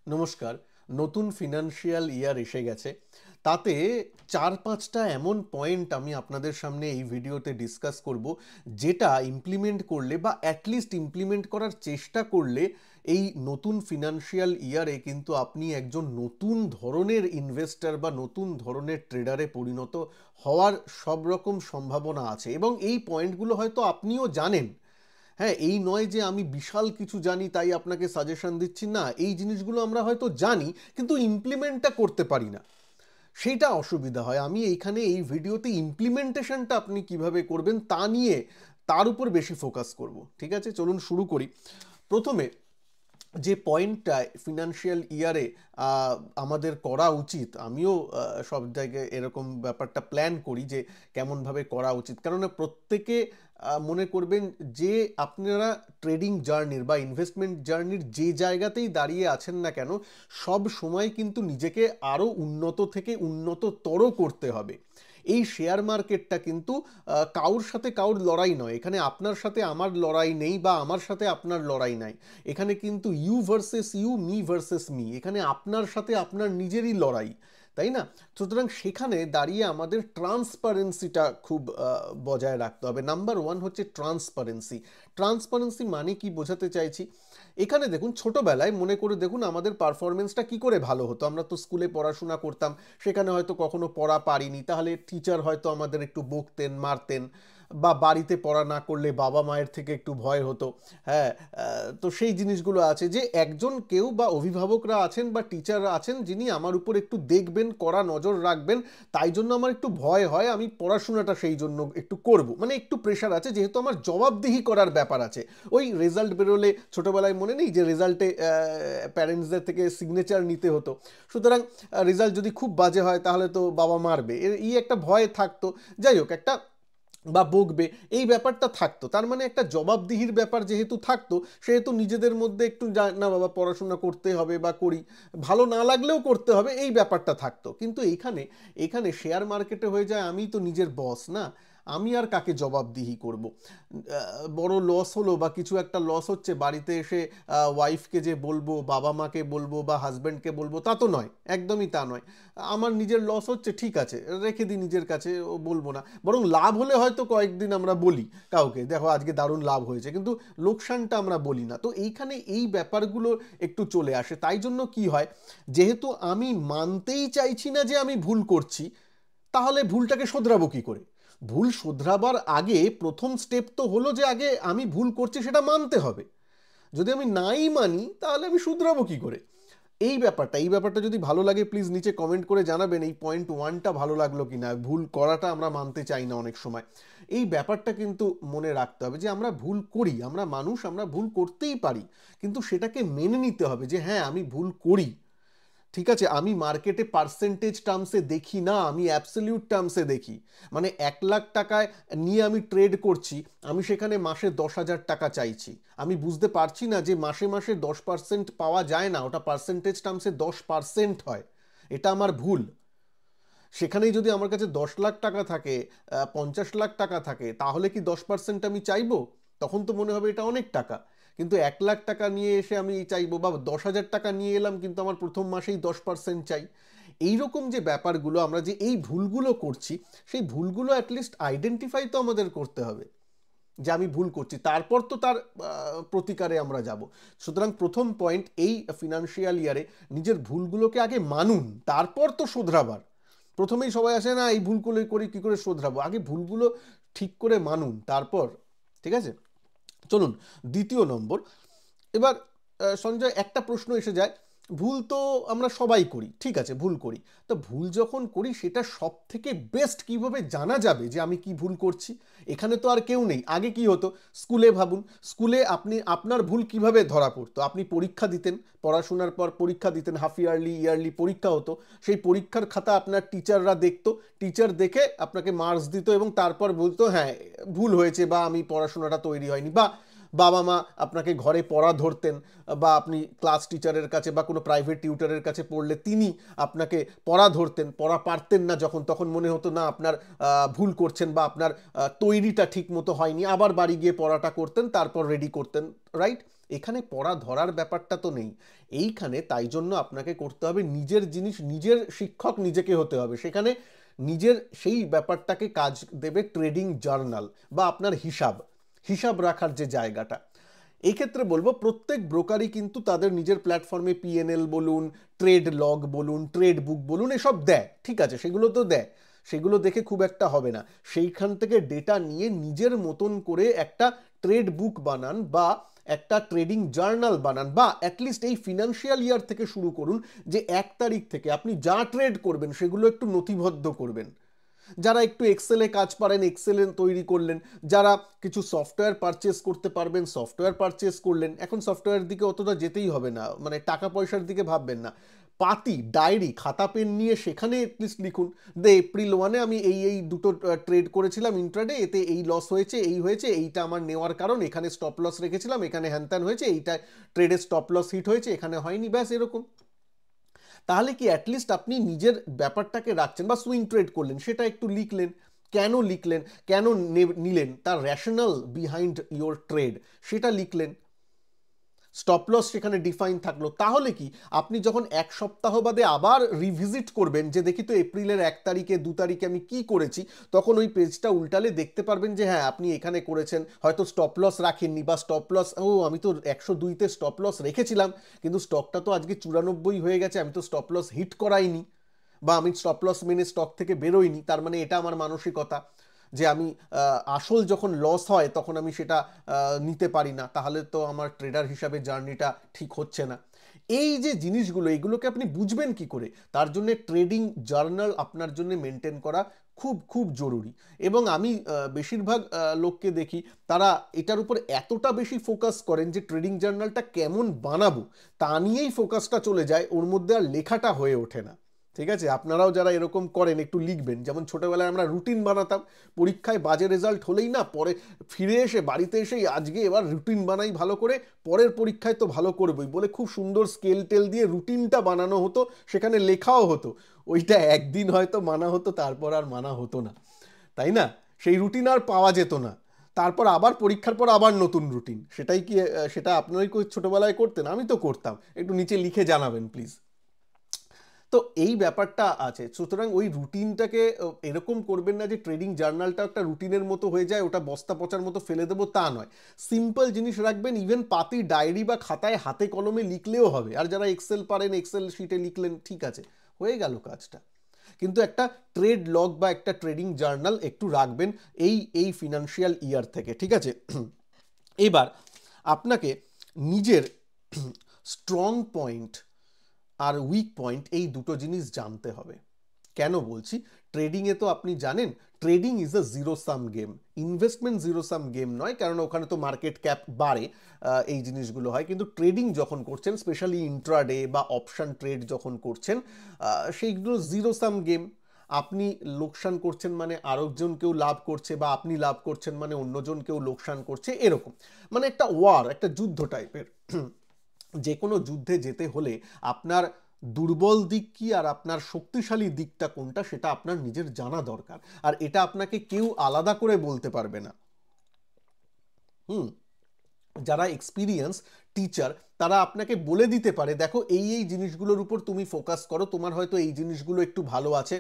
নমস্কার। নতুন financial year এসে গেছে। তাতে ৪-৫টা এমন পয়েন্ট আমি আপনাদের সামনে এই ভিডিওতে ডিসকাস করব, যেটা ইমপ্লিমেন্ট করলে বা অ্যাটলিস্ট ইমপ্লিমেন্ট করার চেষ্টা করলে এই নতুন ফিনান্সিয়াল ইয়ারে কিন্তু আপনি একজন নতুন ধরনের ইনভেস্টর বা নতুন ধরনের ট্রেডারে পরিণত হওয়ার সব রকম সম্ভাবনা আছে। এবং এই পয়েন্টগুলো হয়তো আপনিও জানেন। হ্যাঁ, এই নয় যে আমি বিশাল কিছু জানি তাই আপনাকে সাজেশন দিচ্ছি, না, এই জিনিসগুলো আমরা হয়তো জানি কিন্তু ইমপ্লিমেন্টটা করতে পারি না, সেইটা অসুবিধা হয়। আমি এইখানে এই ভিডিওতে ইমপ্লিমেন্টেশনটা আপনি কিভাবে করবেন তা নিয়ে, তার উপর বেশি ফোকাস করব। ঠিক আছে, চলুন শুরু করি। প্রথমে যে পয়েন্টটা ফিনান্সিয়াল ইয়ারে আমাদের করা উচিত, আমিও সব জায়গায় এরকম ব্যাপারটা প্ল্যান করি যে কেমনভাবে করা উচিত, কেননা প্রত্যেকে মনে করবেন যে আপনারা ট্রেডিং জার্নির বা ইনভেস্টমেন্ট জার্নির যে জায়গাতেই দাঁড়িয়ে আছেন না কেন, সব সময় কিন্তু নিজেকে আরও উন্নত থেকে উন্নততর করতে হবে। এই শেয়ার মার্কেটটা কিন্তু কারোর সাথে কারোর লড়াই নয়। এখানে আপনার সাথে আমার লড়াই নেই বা আমার সাথে আপনার লড়াই নাই। এখানে কিন্তু you versus you, me versus me. এখানে আপনার সাথে আপনার নিজেরই লড়াই, তাই না? সুতরাং সেখানে দাঁড়িয়ে আমাদের ট্রান্সপারেন্সিটা খুব বজায় রাখতে হবে। নাম্বার ওয়ান হচ্ছে ট্রান্সপারেন্সি। ট্রান্সপারেন্সি মানে কি বোঝাতে চাইছি, এখানে দেখুন, ছোটবেলায় মনে করে দেখুন আমাদের পারফরমেন্সটা কি করে ভালো হতো। আমরা তো স্কুলে পড়াশোনা করতাম, সেখানে হয়তো কখনো পড়া পারিনি, তাহলে টিচার হয়তো আমাদের একটু বকতেন, মারতেন, বা বাড়িতে পড়া না করলে বাবা মায়ের থেকে একটু ভয় হতো। হ্যাঁ, তো সেই জিনিসগুলো আছে যে একজন কেউ বা অভিভাবকরা আছেন বা টিচাররা আছেন যিনি আমার উপর একটু দেখবেন, কড়া নজর রাখবেন, তাই জন্য আমার একটু ভয় হয়, আমি পড়াশোনাটা সেই জন্য একটু করব, মানে একটু প্রেশার আছে, যেহেতু আমার জবাবদিহি করার ব্যাপার আছে। ওই রেজাল্ট বেরোলে ছোটোবেলায় মনে নেই যে রেজাল্টে প্যারেন্টসদের থেকে সিগনেচার নিতে হতো। সুতরাং রেজাল্ট যদি খুব বাজে হয় তাহলে তো বাবা মারবে, এই একটা ভয় থাকতো। যাই হোক, একটা বা বকবে, এই ব্যাপারটা থাকতো। তার মানে একটা জবাবদিহির ব্যাপার যেহেতু থাকতো, সেহেতু নিজেদের মধ্যে একটু না বাবা পড়াশোনা করতে হবে বা করি, ভালো না লাগলেও করতে হবে, এই ব্যাপারটা থাকতো। কিন্তু এইখানে এখানে শেয়ার মার্কেটে হয়ে যায় আমি তো নিজের বস না, আমি আর কাকে জবাবদিহি করব। বড় লস হলো বা কিছু একটা লস হচ্ছে, বাড়িতে এসে ওয়াইফকে যে বলবো, বাবা মাকে বলবো বা হাজব্যান্ডকে বলবো, তা তো নয়, একদমই তা নয়। আমার নিজের লস হচ্ছে, ঠিক আছে, রেখে দিই নিজের কাছে, ও বলবো না। বরং লাভ হলে হয়তো কয়েকদিন আমরা বলি কাউকে, দেখো আজকে দারুণ লাভ হয়েছে, কিন্তু লোকসানটা আমরা বলি না। তো এইখানে এই ব্যাপারগুলো একটু চলে আসে। তাই জন্য কি হয়, যেহেতু আমি মানতেই চাইছি না যে আমি ভুল করছি, তাহলে ভুলটাকে শোধরাবো কি করে? ভুল শোধরাবার আগে প্রথম স্টেপ তো হলো যে আগে আমি ভুল করছি সেটা মানতে হবে। যদি আমি নাই মানি তাহলে আমি শুধরাবো কি করে? এই ব্যাপারটা যদি ভালো লাগে প্লিজ নিচে কমেন্ট করে জানাবেন এই পয়েন্ট ওয়ানটা ভালো লাগলো কিনা। ভুল করাটা আমরা মানতে চাই না অনেক সময়। এই ব্যাপারটা কিন্তু মনে রাখতে হবে যে আমরা ভুল করি, আমরা মানুষ, আমরা ভুল করতেই পারি, কিন্তু সেটাকে মেনে নিতে হবে যে হ্যাঁ আমি ভুল করি। ঠিক আছে, আমি মার্কেটে পার্সেন্টেজ টার্মসে দেখি না, আমি অ্যাবসলিউট টার্মসে দেখি। মানে 1,00,000 টাকায় নিয়ে আমি ট্রেড করছি, আমি সেখানে মাসে 10,000 টাকা চাইছি। আমি বুঝতে পারছি না যে মাসে মাসে 10% পাওয়া যায় না, ওটা পার্সেন্টেজ টার্মসে 10% হয়। এটা আমার ভুল। সেখানেই যদি আমার কাছে 10,00,000 টাকা থাকে, 50,00,000 টাকা থাকে, তাহলে কি 10% আমি চাইবো? তখন তো মনে হবে এটা অনেক টাকা। কিন্তু 1,00,000 টাকা নিয়ে এসে আমি চাইবো, বা 10,000 টাকা নিয়ে এলাম কিন্তু আমার প্রথম মাসেই 10% চাই। এইরকম যে ব্যাপারগুলো, আমরা যে এই ভুলগুলো করছি, সেই ভুলগুলো অ্যাটলিস্ট আইডেন্টিফাই তো আমাদের করতে হবে যে আমি ভুল করছি, তারপর তো তার প্রতিকারে আমরা যাব। সুতরাং প্রথম পয়েন্ট, এই ফিনান্সিয়াল ইয়ারে নিজের ভুলগুলোকে আগে মানুন, তারপর তো শোধরাবার। প্রথমেই সবাই আসে না এই ভুলগুলো করি কি করে শোধরাবো, আগে ভুলগুলো ঠিক করে মানুন তারপর। ঠিক আছে, চলুন দ্বিতীয় নম্বর। এবার সঞ্জয়, একটা প্রশ্ন এসে যায়, ভুল তো আমরা সবাই করি, ঠিক আছে ভুল করি, তো ভুল যখন করি সেটা সব থেকে বেস্ট কিভাবে জানা যাবে যে আমি কি ভুল করছি? এখানে তো আর কেউ নেই। আগে কি হতো, স্কুলে ভাবুন, স্কুলে আপনি আপনার ভুল কিভাবে ধরা পড়তো? আপনি পরীক্ষা দিতেন, পড়াশোনার পর পরীক্ষা দিতেন, হাফ ইয়ারলি ইয়ারলি পরীক্ষা হতো, সেই পরীক্ষার খাতা আপনার টিচাররা দেখতো, টিচার দেখে আপনাকে মার্কস দিত এবং তারপর বলতো হ্যাঁ ভুল হয়েছে বা আমি পড়াশোনাটা তৈরি হয়নি, বা বাবা মা আপনাকে ঘরে পড়া ধরতেন, বা আপনি ক্লাস টিচারের কাছে বা কোনো প্রাইভেট টিউটারের কাছে পড়লে তিনি আপনাকে পড়া ধরতেন, পড়া পারতেন না যখন, তখন মনে হতো না আপনার ভুল করছেন বা আপনার তৈরিটা ঠিক মতো হয়নি, আবার বাড়ি গিয়ে পড়াটা করতেন, তারপর রেডি করতেন, রাইট? এখানে পড়া ধরার ব্যাপারটা তো নেই এইখানে। তাই জন্য আপনাকে করতে হবে নিজের জিনিস, নিজের শিক্ষক নিজেকে হতে হবে। সেখানে নিজের সেই ব্যাপারটাকে কাজ দেবে ট্রেডিং জার্নাল বা আপনার হিসাব রাখার যে জায়গাটা। এই ক্ষেত্রে বলবো প্রত্যেক ব্রোকারই কিন্তু তাদের নিজের প্ল্যাটফর্মে পিএনএল বলুন, ট্রেড লগ বলুন, ট্রেড বুক বলুন, এসব দেয়, ঠিক আছে, সেগুলো তো দেয়, সেগুলো দেখে খুব একটা হবে না। সেইখান থেকে ডেটা নিয়ে নিজের মতন করে একটা ট্রেড বুক বানান বা একটা ট্রেডিং জার্নাল বানান, বা অ্যাটলিস্ট এই ফিনান্সিয়াল ইয়ার থেকে শুরু করুন যে 1 তারিখ থেকে আপনি যা ট্রেড করবেন সেগুলো একটু নথিবদ্ধ করবেন। যারা একটু এক্সেলে কাজ পারেন এক্সেলে তৈরি করলেন, যারা কিছু সফটওয়্যার পারচেস করতে পারবেন সফটওয়্যার পারচেস করলেন। এখন সফটওয়্যারের দিকে অতটা যেতেই হবে না, মানে টাকা পয়সার দিকে ভাববেন না, পাতি ডায়েরি খাতা পেন নিয়ে সেখানে এটলিস্ট লিখুন যে এপ্রিল 1-এ আমি এই দুটো ট্রেড করেছিলাম ইন্ট্রাডে, এতে এই লস হয়েছে, এই হয়েছে, এইটা আমার নেওয়ার কারণ, এখানে স্টপ লস রেখেছিলাম, এখানে হ্যানত্যান হয়েছে, এইটা ট্রেডের স্টপ লস হিট হয়েছে, এখানে হয়নি, ব্যাস এরকম। তাহলে কি অ্যাটলিস্ট আপনি নিজের ব্যাপারটাকে রাখছেন। বা সুইং ট্রেড করলেন সেটা একটু লিখলেন, কেন লিখলেন, কেন নিলেন, তার র্যাশনাল বিহাইন্ড ইয়োর ট্রেড সেটা লিখলেন, স্টপ লস সেখানে ডিফাইন থাকলো। তাহলে কি আপনি যখন 1 সপ্তাহ বাদে আবার রিভিজিট করবেন যে দেখি তো এপ্রিলের 1 তারিখে 2 তারিখে আমি কি করেছি, তখন ওই পেজটা উল্টালে দেখতে পারবেন যে হ্যাঁ আপনি এখানে করেছেন, হয়তো স্টপ লস রাখেননি, বা স্টপ লস আমি তো 102-তে স্টপ লস রেখেছিলাম কিন্তু স্টকটা তো আজকে 94 হয়ে গেছে, আমি তো স্টপ লস হিট করাইনি, বা আমি স্টপ লস মেনে স্টক থেকে বেরোইনি। তার মানে এটা আমার মানসিকতা যে আমি আসল যখন লস হয় তখন আমি সেটা নিতে পারি না, তাহলে তো আমার ট্রেডার হিসাবে জার্নিটা ঠিক হচ্ছে না। এই যে জিনিসগুলো এগুলোকে আপনি বুঝবেন কি করে, তার জন্য ট্রেডিং জার্নাল আপনার জন্য মেনটেন করা খুব খুব জরুরি। এবং আমি বেশিরভাগ লোককে দেখি তারা এটার উপর এতটা বেশি ফোকাস করেন যে ট্রেডিং জার্নালটা কেমন বানাবো তা নিয়েই ফোকাসটা চলে যায়, ওর মধ্যে আর লেখাটা হয়ে ওঠে না। ঠিক আছে, আপনারাও যারা এরকম করেন একটু লিখবেন। যেমন ছোটবেলায় আমরা রুটিন বানাতাম, পরীক্ষায় বাজে রেজাল্ট হলেই না পরে ফিরে এসে বাড়িতে এসেই আজকে এবার রুটিন বানাই ভালো করে, পরের পরীক্ষায় তো ভালো করবই বলে খুব সুন্দর স্কেল টেল দিয়ে রুটিনটা বানানো হতো, সেখানে লেখাও হতো। ওইটা একদিন হয়তো মানা হতো, তারপর আর মানা হতো না, তাই না? সেই রুটিন আর পাওয়া যেত না, তারপর আবার পরীক্ষার পর আবার নতুন রুটিন। সেটাই কি সেটা আপনারাই ছোটবেলায় করতেন? আমি তো করতাম। একটু নিচে লিখে জানাবেন প্লিজ। তো এই ব্যাপারটা আছে। সুতরাং ওই রুটিনটাকে এরকম করবেন না যে ট্রেডিং জার্নালটা একটা রুটিনের মতো হয়ে যায়, ওটা বস্তা পচার মতো ফেলে দেবো, তা নয়। সিম্পল জিনিস রাখবেন, ইভেন পাতি ডায়েরি বা খাতায় হাতে কলমে লিখলেও হবে। আর যারা এক্সেল পারেন এক্সেল শিটে লিখলেন, ঠিক আছে, হয়ে গেল কাজটা। কিন্তু একটা ট্রেড লগ বা একটা ট্রেডিং জার্নাল একটু রাখবেন এই ফিনান্সিয়াল ইয়ার থেকে, ঠিক আছে? এবার আপনাকে নিজের স্ট্রং পয়েন্ট আর উইক পয়েন্ট এই দুটো জিনিস জানতে হবে। কেন বলছি? ট্রেডিংয়ে তো আপনি জানেন trading is a zero sum game, investment zero sum game নয়, কারণ ওখানে তো মার্কেট ক্যাপ বাড়ে, এই জিনিসগুলো হয়। কিন্তু ট্রেডিং যখন করছেন, স্পেশালি ইন্ট্রাডে বা অপশন ট্রেড যখন করছেন, সেইগুলো জিরো সাম গেম। আপনি লোকসান করছেন মানে আরেকজন কেউ লাভ করছে, বা আপনি লাভ করছেন মানে অন্যজন কেউ লোকসান করছে, এরকম। মানে একটা ওয়ার, একটা যুদ্ধ টাইপের। যে কোনো যুদ্ধে যেতে হলে আপনার দুর্বল দিক কি আর আপনার শক্তিশালী দিকটা কোনটা সেটা আপনার নিজের জানা দরকার, আর এটা আপনাকে কেউ আলাদা করে বলতে পারবে না। যারা এক্সপিরিয়েন্স টিচার তারা আপনাকে বলে দিতে পারে দেখো এই জিনিসগুলোর উপর তুমি ফোকাস করো, তোমার হয়তো এই জিনিসগুলো একটু ভালো আছে,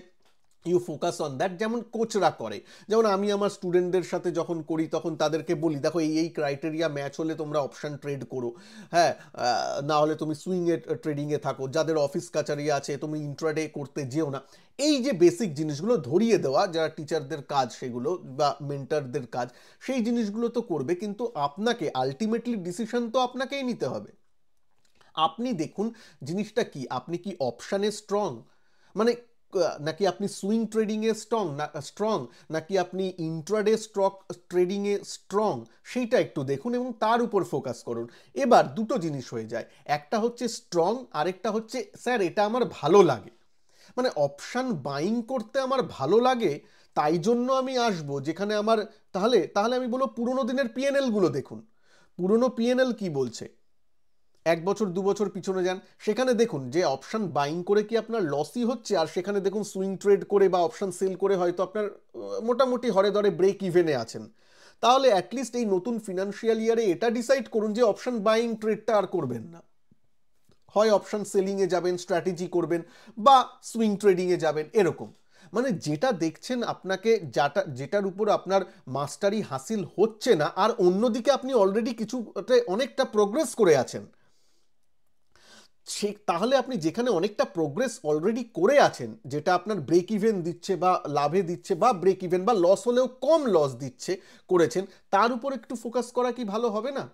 ইউ ফোকাস অন দ্যাট। যেমন কোচরা করে, যেমন আমি আমার স্টুডেন্টদের সাথে যখন করি তখন তাদেরকে বলি দেখো এই ক্রাইটেরিয়া ম্যাচ হলে তোমরা অপশন ট্রেড করো, হ্যাঁ, না হলে তুমি সুইংয়ে ট্রেডিংয়ে থাকো, যাদের অফিস কাচারি আছে তুমি ইন্ট্রাডে করতে যেও না। এই যে বেসিক জিনিসগুলো ধরিয়ে দেওয়া, যারা টিচারদের কাজ সেগুলো, বা মেন্টারদের কাজ, সেই জিনিসগুলো তো করবে, কিন্তু আপনাকে আলটিমেটলি ডিসিশন তো আপনাকেই নিতে হবে। আপনি দেখুন জিনিসটা কি, আপনি কি অপশানে স্ট্রং, মানে নাকি আপনি সুইং ট্রেডিংয়ে স্ট্রং, নাকি আপনি ইন্ট্রাডে স্টক ট্রেডিংয়ে স্ট্রং, সেইটা একটু দেখুন এবং তার উপর ফোকাস করুন। এবার দুটো জিনিস হয়ে যায়, একটা হচ্ছে স্ট্রং, আরেকটা হচ্ছে স্যার এটা আমার ভালো লাগে, মানে অপশান বাইং করতে আমার ভালো লাগে, তাই জন্য আমি আসবো যেখানে আমার, তাহলে তাহলে আমি বলবো পুরোনো দিনের পিএনএলগুলো দেখুন। পুরোনো পিএনএল কি বলছে? 1 বছর 2 বছর পিছনে যান, সেখানে দেখুন যে অপশন বাইং করে কি আপনার লসই হচ্ছে, আর সেখানে দেখুন সুইং ট্রেড করে বা অপশন সেল করে হয়তো আপনার মোটামুটি হরে ধরে ব্রেক ইভেনে আছেন। তাহলে অ্যাটলিস্ট এই নতুন ফিনান্সিয়াল ইয়ারে এটা ডিসাইড করুন যে অপশন বাইং ট্রেডটা আর করবেন না, হয় অপশন সেলিংয়ে যাবেন, স্ট্র্যাটেজি করবেন, বা সুইং ট্রেডিংয়ে যাবেন, এরকম। মানে যেটা দেখছেন আপনাকে, যেটার উপর আপনার মাস্টারি হাসিল হচ্ছে না, আর অন্যদিকে আপনি অলরেডি কিছু অনেকটা প্রোগ্রেস করে আছেন, তাহলে আপনি যেখানে অনেকটা প্রোগ্রেস অলরেডি করে আছেন, যেটা আপনার ব্রেক ইভেন দিচ্ছে বা লাভে দিচ্ছে, বা ব্রেক ইভেন বা লস হলেও কম লস দিচ্ছে, করেছেন, তার উপর একটু ফোকাস করা কি ভালো হবে না?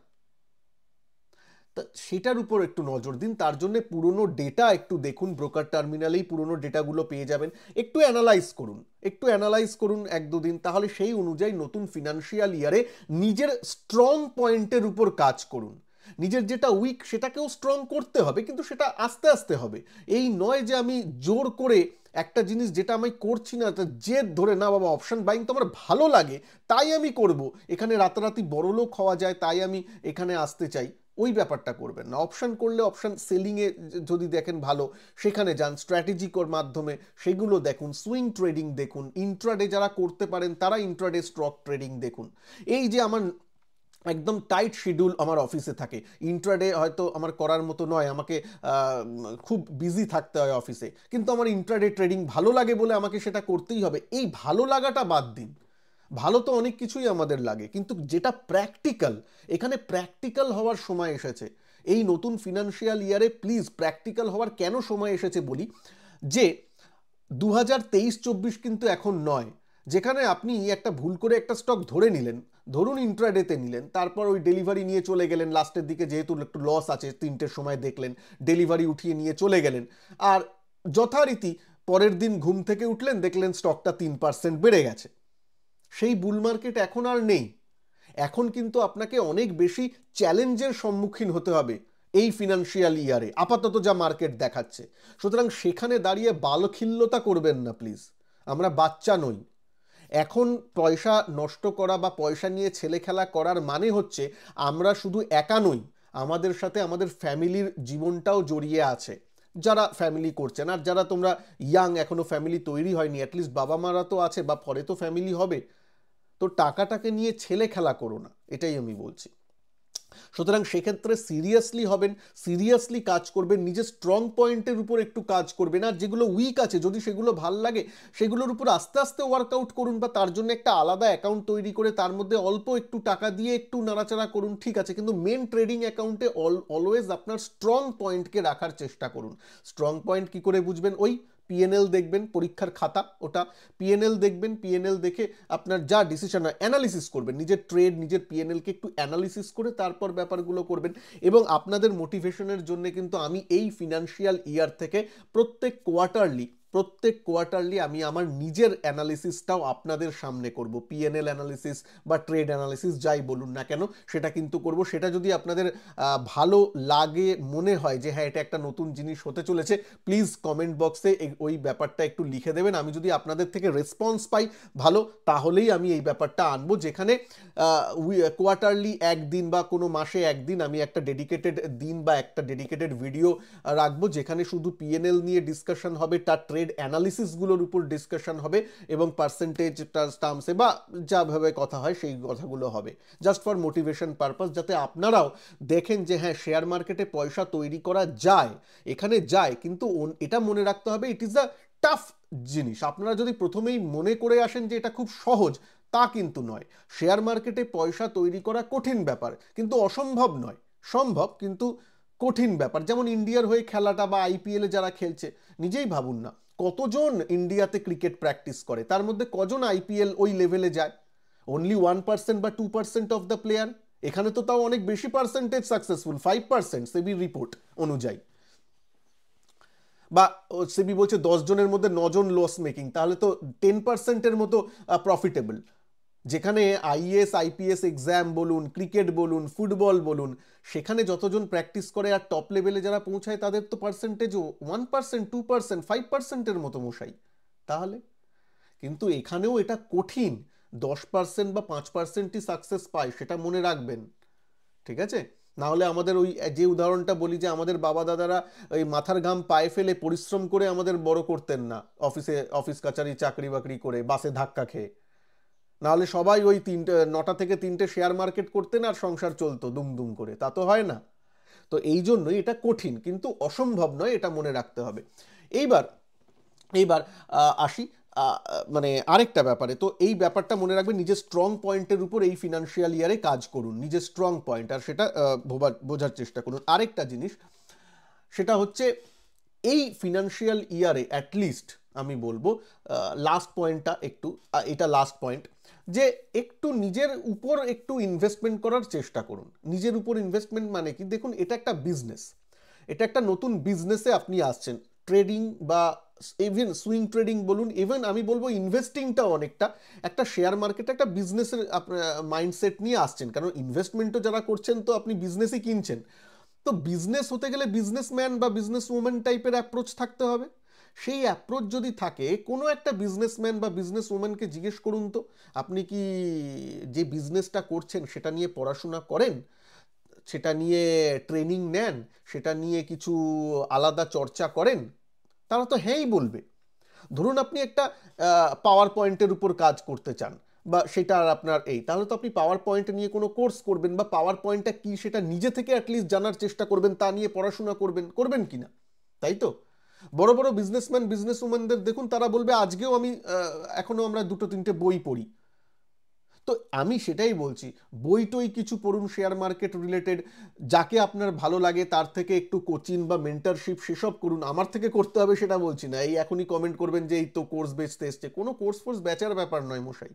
সেটার উপর একটু নজর দিন। তার জন্য পুরনো ডেটা একটু দেখুন, ব্রোকার টার্মিনালেই পুরনো ডেটাগুলো পেয়ে যাবেন, একটু অ্যানালাইজ করুন 1-2 দিন, তাহলে সেই অনুযায়ী নতুন ফিনান্সিয়াল ইয়ারে নিজের স্ট্রং পয়েন্টের উপর কাজ করুন। নিজের যেটা উইক সেটাকেও স্ট্রং করতে হবে, কিন্তু সেটা আস্তে আস্তে হবে। এই নয় যে আমি জোর করে একটা জিনিস যেটা আমি করছি না, জেদ ধরে, না বাবা অপশন বাইং তো আমার ভালো লাগে তাই আমি করব, এখানে রাতারাতি বড়লোক হওয়া যায় তাই আমি এখানে আসতে চাই, ওই ব্যাপারটা করবেন না। অপশন করলে অপশন সেলিংয়ে যদি দেখেন ভালো, সেখানে যান, স্ট্র্যাটেজিকর মাধ্যমে সেগুলো দেখুন, সুইং ট্রেডিং দেখুন, ইন্ট্রাডে যারা করতে পারেন তারা ইন্ট্রাডে স্টক ট্রেডিং দেখুন। এই যে আমার একদম টাইট শিডিউল আমার অফিসে থাকে, ইন্ট্রাডে হয়তো আমার করার মতো নয়, আমাকে খুব বিজি থাকতে হয় অফিসে, কিন্তু আমার ইন্ট্রাডে ট্রেডিং ভালো লাগে বলে আমাকে সেটা করতেই হবে, এই ভালো লাগাটা বাদ দিন। ভালো তো অনেক কিছুই আমাদের লাগে, কিন্তু যেটা প্র্যাকটিক্যাল, এখানে প্র্যাকটিক্যাল হওয়ার সময় এসেছে। এই নতুন ফিনান্সিয়াল ইয়ারে প্লিজ প্র্যাকটিক্যাল হওয়ার কেন সময় এসেছে বলি, যে 2023-24 কিন্তু এখন নয়, যেখানে আপনি একটা ভুল করে একটা স্টক ধরে নিলেন, ধরুন ইন্ট্রাডেতে নিলেন, তারপর ওই ডেলিভারি নিয়ে চলে গেলেন লাস্টের দিকে, যেহেতু একটু লস আছে, 3টের সময় দেখলেন, ডেলিভারি উঠিয়ে নিয়ে চলে গেলেন, আর যথারীতি পরের দিন ঘুম থেকে উঠলেন, দেখলেন স্টকটা 3% বেড়ে গেছে। সেই বুল মার্কেট এখন আর নেই। এখন কিন্তু আপনাকে অনেক বেশি চ্যালেঞ্জের সম্মুখীন হতে হবে এই ফিনান্সিয়াল ইয়ারে, আপাতত যা মার্কেট দেখাচ্ছে। সুতরাং সেখানে দাঁড়িয়ে বালখিল্যতা করবেন না প্লিজ, আমরা বাচ্চা নই। এখন পয়সা নষ্ট করা বা পয়সা নিয়ে ছেলে খেলা করার মানে হচ্ছে আমরা শুধু একা নই, আমাদের সাথে আমাদের ফ্যামিলির জীবনটাও জড়িয়ে আছে, যারা ফ্যামিলি করছেন, আর যারা তোমরা ইয়াং, এখনো ফ্যামিলি তৈরি হয়নি, অ্যাটলিস্ট বাবা মারা তো আছে বা পরে তো ফ্যামিলি হবে, তো টাকাটাকে নিয়ে ছেলে খেলা করো না, এটাই আমি বলছি। সুতরাং সেক্ষেত্রে সিরিয়াসলি হবেন, সিরিয়াসলি কাজ করবেন, নিজের স্ট্রং পয়েন্টের উপর একটু কাজ করবেন, আর যেগুলো উইক আছে যদি সেগুলো ভাল লাগে সেগুলোর উপর আস্তে আস্তে ওয়ার্কআউট করুন, বা তার জন্য একটা আলাদা অ্যাকাউন্ট তৈরি করে তার মধ্যে অল্প একটু টাকা দিয়ে একটু নাড়াচাড়া করুন, ঠিক আছে, কিন্তু মেন ট্রেডিং অ্যাকাউন্টে অলওয়েজ আপনার স্ট্রং পয়েন্টকে রাখার চেষ্টা করুন। স্ট্রং পয়েন্ট কি করে বুঝবেন? ওই পিএনএল দেখবেন, পরীক্ষার খাতা ওটা, পিএনএল দেখবেন, পিএনএল দেখে আপনার যা ডিসিশন হয় অ্যানালিসিস করবেন, নিজের ট্রেড, নিজের পিএনএলকে একটু অ্যানালিসিস করে তারপর ব্যাপারগুলো করবেন। এবং আপনাদের মোটিভেশনের জন্য কিন্তু আমি এই ফিনান্সিয়াল ইয়ার থেকে প্রত্যেক কোয়ার্টারলি আমি আমার নিজের অ্যানালিসিসটাও আপনাদের সামনে করব, পিএনএল অ্যানালিসিস বা ট্রেড অ্যানালিসিস যাই বলুন না কেন, সেটা কিন্তু করব। সেটা যদি আপনাদের ভালো লাগে, মনে হয় যে হ্যাঁ এটা একটা নতুন জিনিস হতে চলেছে, প্লিজ কমেন্ট বক্সে ওই ব্যাপারটা একটু লিখে দেবেন। আমি যদি আপনাদের থেকে রেসপন্স পাই ভালো, তাহলেই আমি এই ব্যাপারটা আনবো, যেখানে কোয়ার্টারলি একদিন বা কোনো মাসে একদিন আমি একটা ডেডিকেটেড দিন বা একটা ডেডিকেটেড ভিডিও রাখবো, যেখানে শুধু পিএনএল নিয়ে ডিসকাশন হবে, তার ট্রেড অ্যানালিসিসগুলোর উপর ডিসকাশন হবে, এবং পার্সেন্টেজ টার্মসে বা যাভাবে কথা হয় সেই কথাগুলো হবে, জাস্ট ফর মোটিভেশন পারপাস, যাতে আপনারাও দেখেন যে হ্যাঁ শেয়ার মার্কেটে পয়সা তৈরি করা যায়, এখানে যায়, কিন্তু এটা মনে রাখতে হবে ইট ইজ আ টাফ জিনিস। আপনারা যদি প্রথমেই মনে করে আসেন যে এটা খুব সহজ, তা কিন্তু নয়। শেয়ার মার্কেটে পয়সা তৈরি করা কঠিন ব্যাপার, কিন্তু অসম্ভব নয়, সম্ভব কিন্তু কঠিন ব্যাপার। যেমন ইন্ডিয়ার হয়ে খেলাটা বা আইপিএলে যারা খেলছে, নিজেই ভাবুন না কতজন ইন্ডিয়াতে ক্রিকেট প্র্যাকটিস করে, তার মধ্যে কজন আইপিএল ওই লেভেলে যায়? অনলি 1% বা 2% অফ দ্য প্লেয়ার। এখানে তো তাও অনেক বেশি পার্সেন্টেজ সাকসেসফুল, 5% সেবি রিপোর্ট অনুযায়ী, বা সেবি বলছে 10 জনের মধ্যে 9 জন লস মেকিং, তাহলে তো 10%-এর মতো প্রফিটেবল। যেখানে আইএস আইপিএস এক্সাম বলুন, ক্রিকেট বলুন, ফুটবল বলুন, সেখানে যতজন প্র্যাকটিস করে আর টপ লেভেলে যারা পৌঁছায় তাদের তো পার্সেন্টেজও 1%, 2%, 5%-এর মতো মশাই। তাহলে কিন্তু এখানেও এটা কঠিন, 10% বা 5%ই সাকসেস পায়, সেটা মনে রাখবেন, ঠিক আছে? না হলে আমাদের ওই যে উদাহরণটা বলি যে আমাদের বাবা দাদারা ওই মাথার ঘাম পায়ে ফেলে পরিশ্রম করে আমাদের বড় করতেন না, অফিস কাচারি চাকরি বাকরি করে বাসে ধাক্কা খেয়ে, নাহলে সবাই ওই 9টা থেকে 3টে শেয়ার মার্কেট করতেন আর সংসার চলতো দুমদুম করে, তা তো হয় না। তো এই জন্যই এটা কঠিন, কিন্তু অসম্ভব নয়, এটা মনে রাখতে হবে। এইবার এইবার আসি মানে আরেকটা ব্যাপারে। তো এই ব্যাপারটা মনে রাখবেন, নিজের স্ট্রং পয়েন্টের উপর এই ফিনান্সিয়াল ইয়ারে কাজ করুন, নিজের স্ট্রং পয়েন্ট, আর সেটা বোঝার চেষ্টা করুন। আরেকটা জিনিস, সেটা হচ্ছে এই ফিনান্সিয়াল ইয়ারে অ্যাটলিস্ট আমি বলবো লাস্ট পয়েন্টটা একটু, এটা লাস্ট পয়েন্ট, যে একটু নিজের উপর একটু ইনভেস্টমেন্ট করার চেষ্টা করুন। নিজের উপর ইনভেস্টমেন্ট মানে কি, দেখুন এটা একটা বিজনেস, এটা একটা নতুন বিজনেসে আপনি আসছেন। ট্রেডিং বা ইভেন সুইং ট্রেডিং বলুন, ইভেন আমি বলবো ইনভেস্টিংটাও অনেকটা একটা শেয়ার মার্কেটে একটা বিজনেসের মাইন্ডসেট নিয়ে আসছেন, কারণ ইনভেস্টমেন্টও যারা করছেন তো আপনি বিজনেসই কিনছেন। তো বিজনেস হতে গেলে বিজনেসম্যান বা বিজনেস উমেন টাইপের অ্যাপ্রোচ থাকতে হবে। সেই অ্যাপ্রোচ যদি থাকে, কোনো একটা বিজনেসম্যান বা বিজনেস উমেনকে জিজ্ঞেস করুন তো, আপনি কি যে বিজনেসটা করছেন সেটা নিয়ে পড়াশোনা করেন, সেটা নিয়ে ট্রেনিং নেন, সেটা নিয়ে কিছু আলাদা চর্চা করেন? তারা তো হ্যাঁই বলবে। ধরুন আপনি একটা পাওয়ার পয়েন্টের উপর কাজ করতে চান, বা সেটা আর আপনার তাহলে তো আপনি পাওয়ার পয়েন্ট নিয়ে কোনো কোর্স করবেন, বা পাওয়ার পয়েন্টটা কি সেটা নিজে থেকে অ্যাটলিস্ট জানার চেষ্টা করবেন, তা নিয়ে পড়াশোনা করবেন কি না? তাই তো বড় বড় বিজনেসম্যান বিজনেস উম্যানদের দেখুন, তারা বলবে আজকেও আমি এখনো আমরা 2-3টে বই পড়ি। তো আমি সেটাই বলছি, বই টই কিছু পড়ুন শেয়ার মার্কেট রিলেটেড, যাকে আপনার ভালো লাগে তার থেকে একটু কোচিং বা মেন্টারশিপ সেসব করুন। আমার থেকে করতে হবে সেটা বলছি না, এই এখনই কমেন্ট করবেন যে এই তো কোর্স বেচতে এসছে, কোনো কোর্স ফোর্স বেচার ব্যাপার নয় মশাই।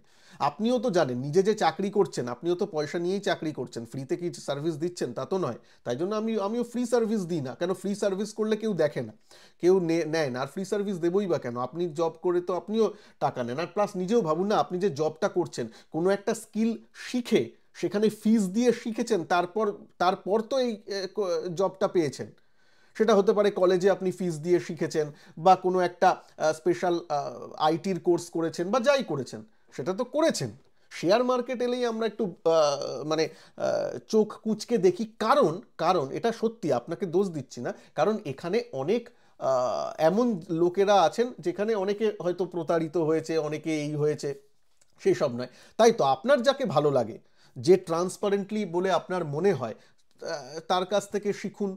আপনিও তো জানেন নিজে যে চাকরি করছেন, আপনিও তো পয়সা নিয়েই চাকরি করছেন, ফ্রিতে কি সার্ভিস দিচ্ছেন তা তো নয়। তাই জন্য আমিও ফ্রি সার্ভিস দিই না, কেন ফ্রি সার্ভিস করলে কেউ দেখে না, কেউ নেয় না, আর ফ্রি সার্ভিস দেবই বা কেন? আপনি জব করে তো আপনিও টাকা নেন, আর প্লাস নিজেও ভাবুন না, আপনি যে জবটা করছেন কোনো একটা স্কিল শিখে সেখানে ফিস দিয়ে শিখেছেন, তারপর তো এই জবটা পেয়েছেন। সেটা হতে পারে কলেজে আপনি ফিস দিয়ে শিখেছেন, বা কোনো একটা স্পেশাল আইটির কোর্স করেছেন, বা যাই করেছেন সেটা তো করেছেন। শেয়ার মার্কেট এলেই আমরা একটু মানে চোখ কুঁচকে দেখি, কারণ কারণ এটা সত্যি, আপনাকে দোষ দিচ্ছি না, কারণ এখানে অনেক এমন লোকেরা আছেন যেখানে অনেকে হয়তো প্রতারিত হয়েছে, অনেকে এই হয়েছে, সেই সব নয়। তাই তো আপনার যাকে ভালো লাগে, যে ট্রান্সপারেন্টলি বলে আপনার মনে হয়, তার কাছ থেকে শিখুন,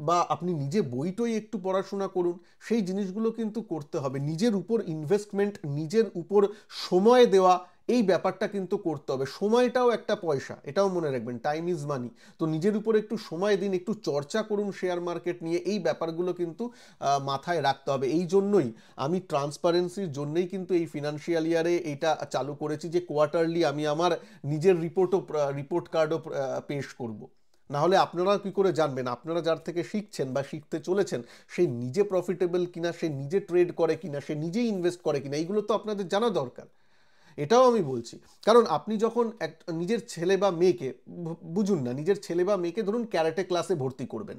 বা আপনি নিজে বইটই একটু পড়াশোনা করুন। সেই জিনিসগুলো কিন্তু করতে হবে, নিজের উপর ইনভেস্টমেন্ট, নিজের উপর সময় দেওয়া, এই ব্যাপারটা কিন্তু করতে হবে। সময়টাও একটা পয়সা, এটাও মনে রাখবেন, টাইম ইজ মানি। তো নিজের উপর একটু সময় দিন, একটু চর্চা করুন শেয়ার মার্কেট নিয়ে, এই ব্যাপারগুলো কিন্তু মাথায় রাখতে হবে। এই জন্যই আমি ট্রান্সপারেন্সির জন্যই কিন্তু এই ফিনান্সিয়াল ইয়ারে এইটা চালু করেছি, যে কোয়ার্টারলি আমি আমার নিজের রিপোর্ট কার্ডও পেশ করব। না হলে আপনারা কি করে জানবেন, আপনারা যার থেকে শিখছেন বা শিখতে চলেছেন সে নিজে প্রফিটেবল কিনা, সে নিজে ট্রেড করে কিনা, সে নিজে ইনভেস্ট করে কিনা, এইগুলো তো আপনাদের জানা দরকার। এটাও আমি বলছি, কারণ আপনি যখন নিজের ছেলে বা মেয়েকে, বুঝুন না, নিজের ছেলে বা মেয়েকে ধরুন ক্যারাটে ক্লাসে ভর্তি করবেন,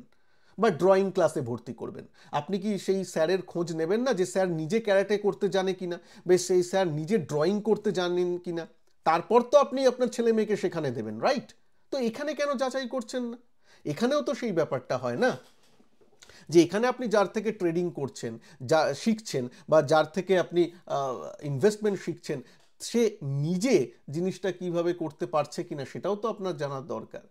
বা ড্রয়িং ক্লাসে ভর্তি করবেন, আপনি কি সেই স্যারের খোঁজ নেবেন না যে স্যার নিজে ক্যারাটে করতে জানে কিনা, বেশ সেই স্যার নিজে ড্রয়িং করতে জানেন কিনা? তারপর তো আপনি আপনার ছেলে মেয়েকে সেখানে দেবেন, রাইট? তো এখানে কেন যাচাই করছেন না? এখানেও তো সেই ব্যাপারটা হয় না, যে এখানে আপনি যার থেকে ট্রেডিং করছেন, যা শিখছেন, বা যার থেকে আপনি ইনভেস্টমেন্ট শিখছেন, সে নিজে জিনিসটা কিভাবে করতে পারছে কিনা সেটাও তো আপনার জানার দরকার।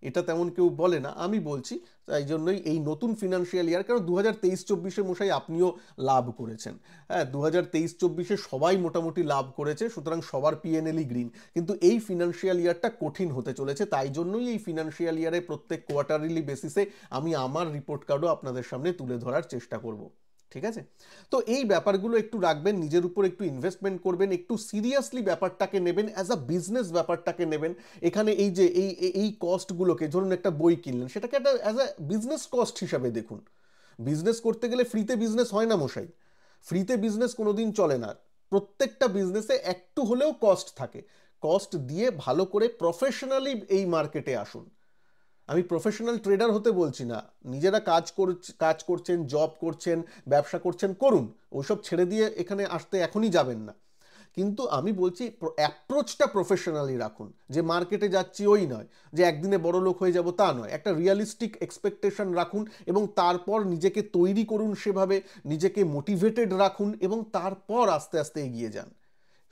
এটা তেমন কেউ বলে না, আমি বলছি। তাই জন্যই এই নতুন ফিনান্সিয়াল ইয়ার, কারণ 2023-24 মশাই আপনিও লাভ করেছেন, হ্যাঁ 2023-24 সবাই মোটামুটি লাভ করেছে, সুতরাং সবার পিএনএলই গ্রিন। কিন্তু এই ফিনান্সিয়াল ইয়ারটা কঠিন হতে চলেছে, তাই জন্যই এই ফিনান্সিয়াল ইয়ারে প্রত্যেক কোয়ার্টারলি বেসিসে আমি আমার রিপোর্ট কার্ডও আপনাদের সামনে তুলে ধরার চেষ্টা করব। ঠিক আছে? তো এই ব্যাপারগুলো একটু রাখবেন, নিজের উপর একটু ইনভেস্টমেন্ট করবেন, একটু সিরিয়াসলি ব্যাপারটাকে নেবেন, অ্যাজ আ বিজনেস ব্যাপারটাকে নেবেন। এখানে এই যে এই কস্টগুলোকে, ধরুন একটা বই কিনলেন, সেটাকে একটা অ্যাজ আ বিজনেস কস্ট হিসাবে দেখুন। বিজনেস করতে গেলে ফ্রিতে বিজনেস হয় না মশাই, ফ্রিতে বিজনেস কোনোদিন চলে না। প্রত্যেকটা বিজনেসে একটু হলেও কস্ট থাকে, কস্ট দিয়ে ভালো করে প্রফেশনালি এই মার্কেটে আসুন। আমি প্রফেশনাল ট্রেডার হতে বলছি না, নিজেরা কাজ করছেন, জব করছেন, ব্যবসা করছেন, করুন, ওইসব ছেড়ে দিয়ে এখানে আসতে এখনই যাবেন না। কিন্তু আমি বলছি অ্যাপ্রোচটা প্রফেশনালি রাখুন, যে মার্কেটে যাচ্ছি ওই নয়, যে একদিনে বড় লোক হয়ে যাব তা নয়, একটা রিয়ালিস্টিক এক্সপেকটেশন রাখুন, এবং তারপর নিজেকে তৈরি করুন সেভাবে, নিজেকে মোটিভেটেড রাখুন, এবং তারপর আস্তে আস্তে এগিয়ে যান।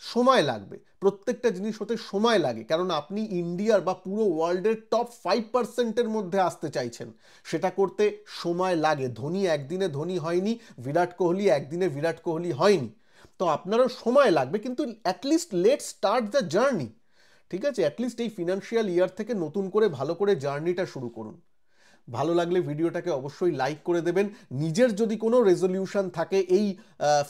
সময় লাগবে, প্রত্যেকটা জিনিস হতে সময় লাগে, কারণ আপনি ইন্ডিয়ার বা পুরো ওয়ার্ল্ডের টপ 5%-এর মধ্যে আসতে চাইছেন, সেটা করতে সময় লাগে। ধোনি একদিনে ধোনি হয়নি, বিরাট কোহলি একদিনে বিরাট কোহলি হয়নি, তো আপনারও সময় লাগবে, কিন্তু at least let's start the journey. ঠিক আছে, অ্যাটলিস্ট এই ফিনান্সিয়াল ইয়ার থেকে নতুন করে ভালো করে জার্নিটা শুরু করুন। ভালো লাগলে ভিডিওটাকে অবশ্যই লাইক করে দেবেন। নিজের যদি কোনো রেজলিউশন থাকে এই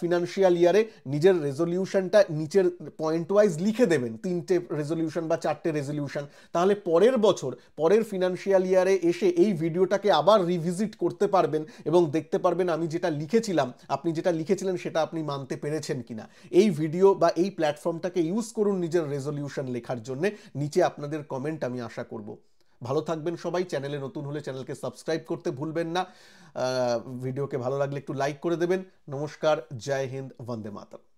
ফিনান্সিয়াল ইয়ারে, নিজের রেজলিউশনটা নিচের পয়েন্ট ওয়াইজ লিখে দেবেন, 3টে রেজলিউশন বা 4টে রেজলিউশন, তাহলে পরের বছর পরের ফিনান্সিয়াল ইয়ারে এসে এই ভিডিওটাকে আবার রিভিজিট করতে পারবেন এবং দেখতে পারবেন আমি যেটা লিখেছিলাম, আপনি যেটা লিখেছিলেন সেটা আপনি মানতে পেরেছেন কিনা। এই ভিডিও বা এই প্ল্যাটফর্মটাকে ইউজ করুন নিজের রেজলিউশন লেখার জন্য। নিচে আপনাদের কমেন্ট আমি আশা করব। ভালো থাকবেন সবাই। চ্যানেলে নতুন হলে চ্যানেলকে সাবস্ক্রাইব করতে ভুলবেন না। ভিডিওকে ভালো লাগলে একটু লাইক করে দেবেন। নমস্কার, জয় হিন্দ, বন্দে মাতরম।